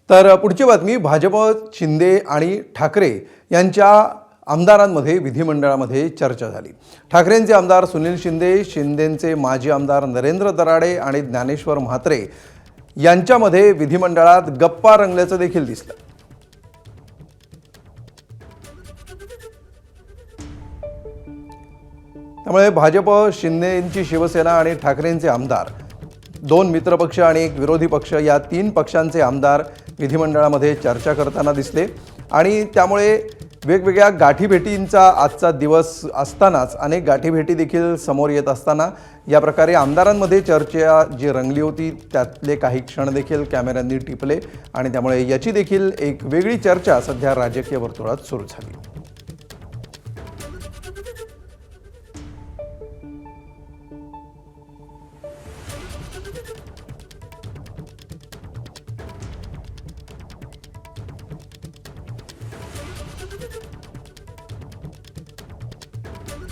तर पुढची बातमी भाजप शिंदे आणि ठाकरे यांच्या आमदारांमध्ये विधिमंडळामध्ये चर्चा झाली। ठाकरेंचे आमदार सुनील शिंदे, शिंदेंचे माजी आमदार नरेंद्र दराडे आणि ज्ञानेश्वर म्हात्रे यांच्यामध्ये विधिमंडळात गप्पा रंगल्याचं देखील दिसलं। त्यामुळे भाजप शिंदेंची शिवसेना आणि ठाकरेंचे आमदार, दोन मित्रपक्ष आणि एक विरोधी पक्ष या तीन पक्षांचे आमदार विधिमंडळामध्ये चर्चा करताना दिसले आणि त्यामुळे वेगवेगळ्या गाठीभेटींचा आजचा दिवस असतानाच अनेक गाठीभेटी देखील समोर येत असताना या प्रकारे आमदारांमध्ये चर्चा जी रंगली होती त्यातले काही क्षण देखील कॅमेऱ्यांनी टिपले आणि त्यामुळे याची देखील एक वेगळी चर्चा सध्या राजकीय वर्तुळात सुरू झाली।